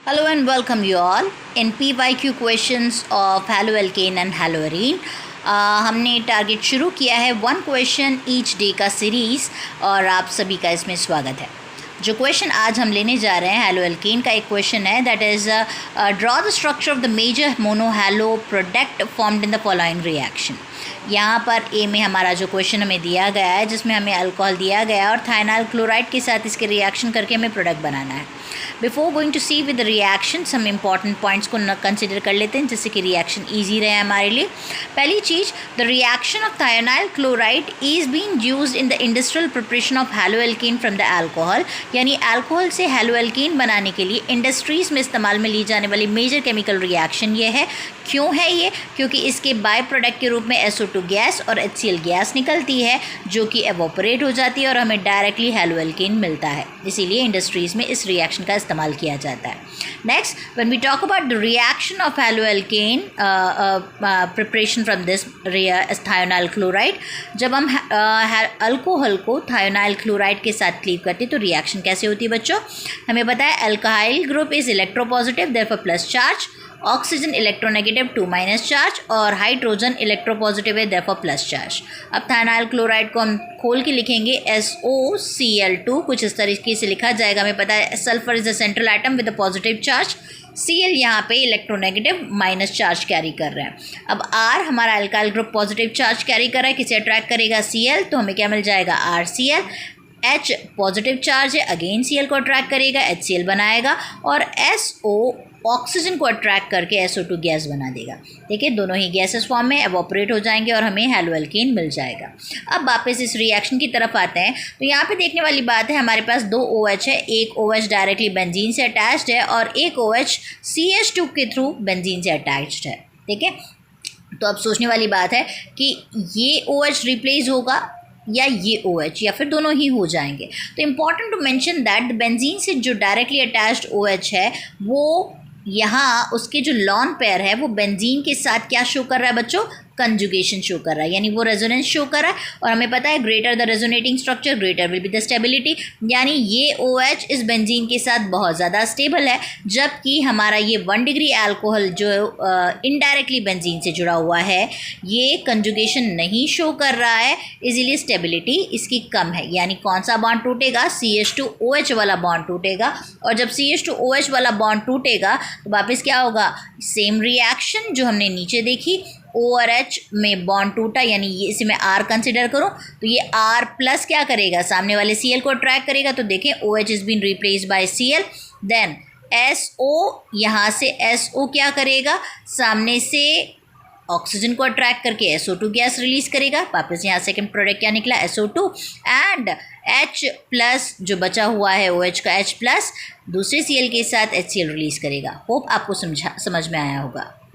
Hello and welcome you all in PYQ questions of haloalkane and haloarine. हमने target शुरू किया है 1 question each day का series और आप सभी का इसमें स्वागत है। जो क्वेश्चन आज हम लेने जा रहे हैं हैलोअल्केन का एक क्वेश्चन है that is draw the structure of the major monohalo product formed in the following reaction. यहाँ पर ए में हमारा जो क्वेश्चन हमें दिया गया है जिसमें हमें अल्कोहल दिया गया है और थायनाइल क्लोराइड के साथ इसके रिएक्शन करके हमें प्रोडक्ट बनाना है। Before going to see with the reactions हम इंपॉर्टेंट पॉइंट्स को कंसिडर कर लेते हैं जिससे कि रिएक्शन ईजी रहे हमारे लिए। पहली चीज़, the reaction of thionyl chloride is being used in the industrial preparation of haloalkane from the alcohol, यानी अल्कोहल से हैलोअल्केन बनाने के लिए इंडस्ट्रीज़ में इस्तेमाल में ली जाने वाली मेजर केमिकल रिएक्शन ये है। क्यों है ये? क्योंकि इसके बाय प्रोडक्ट के रूप में SO2 गैस और HCl गैस निकलती है जो कि एवोपरेट हो जाती है और हमें डायरेक्टली हैलोअल्केन मिलता है, इसीलिए इंडस्ट्रीज़ में इस रिएक्शन का इस्तेमाल किया जाता है। Next, when we talk about the reaction of haloalkane preparation from this thionyl chloride, जब हम अल्कोहल को थायोनाइल क्लोराइड के साथ क्लीव करते हैं तो रिएक्शन कैसे होती है बच्चों? हमें पता है alkyl group is electropositive therefore plus charge, oxygen electronegative 2- charge और हाइड्रोजन इलेक्ट्रोपॉजिटिव है देयरफॉर प्लस चार्ज। अब थायनाइल क्लोराइड को हम खोल के लिखेंगे SOCl2, कुछ इस तरीके से लिखा जाएगा। हमें पता है sulphur is the central atom with a positive charge, Cl यहाँ पे इलेक्ट्रोनेगेटिव माइनस चार्ज कैरी कर रहे हैं। अब R हमारा alkyl group positive charge carry कर रहा है, किसे अट्रैक्ट करेगा? Cl, तो हमें क्या मिल जाएगा? RCl। H पॉजिटिव चार्ज है, अगेन Cl को अट्रैक्ट करेगा, HCl बनाएगा और SO ऑक्सीजन को अट्रैक्ट करके SO2 गैस बना देगा। देखिए दोनों ही गैसेस फॉर्म में एवोपरेट हो जाएंगे और हमें हैलोअल्केन मिल जाएगा। अब वापस इस रिएक्शन की तरफ आते हैं तो यहाँ पे देखने वाली बात है, हमारे पास 2 OH है, एक OH डायरेक्टली बेंजीन से अटैच्ड है और एक OH CH2 के थ्रू बेंजीन से अटैच्ड है। ठीक है, तो अब सोचने वाली बात है कि ये OH रिप्लेस होगा या ये OH या फिर दोनों ही हो जाएंगे। तो important to mention that benzene से जो डायरेक्टली अटैच्ड OH है वो यहाँ उसके जो लॉन पेयर है वो बेंजीन के साथ क्या शो कर रहा है बच्चों? कंजुगेशन शो कर रहा है, यानी वो रेजोनेंस शो कर रहा है। और हमें पता है greater the resonating structure greater will be the stability, यानी ये OH इस बेंजीन के साथ बहुत ज़्यादा स्टेबल है, जबकि हमारा ये 1 डिग्री अल्कोहल जो इनडायरेक्टली बेंजीन से जुड़ा हुआ है ये कंजुगेशन नहीं शो कर रहा है, इसीलिए स्टेबिलिटी इसकी कम है। यानी कौन सा बॉन्ड टूटेगा? CH2OH वाला बॉन्ड टूटेगा। और जब CH2OH वाला बॉन्ड टूटेगा तो वापस क्या होगा? सेम रिएक्शन जो हमने नीचे देखी, O और H में बॉन्ड टूटा, यानी ये इसे मैं R कंसिडर करूँ तो ये R प्लस क्या करेगा? सामने वाले Cl को अट्रैक्ट करेगा। तो देखें OH is been replaced by Cl, then SO यहाँ से SO क्या करेगा? सामने से ऑक्सीजन को अट्रैक्ट करके SO2 गैस रिलीज करेगा। वापस यहाँ सेकंड प्रोडक्ट क्या निकला? SO2 एंड H प्लस जो बचा हुआ है OH का H प्लस दूसरे Cl के साथ HCl रिलीज करेगा। होप आपको समझ में आया होगा।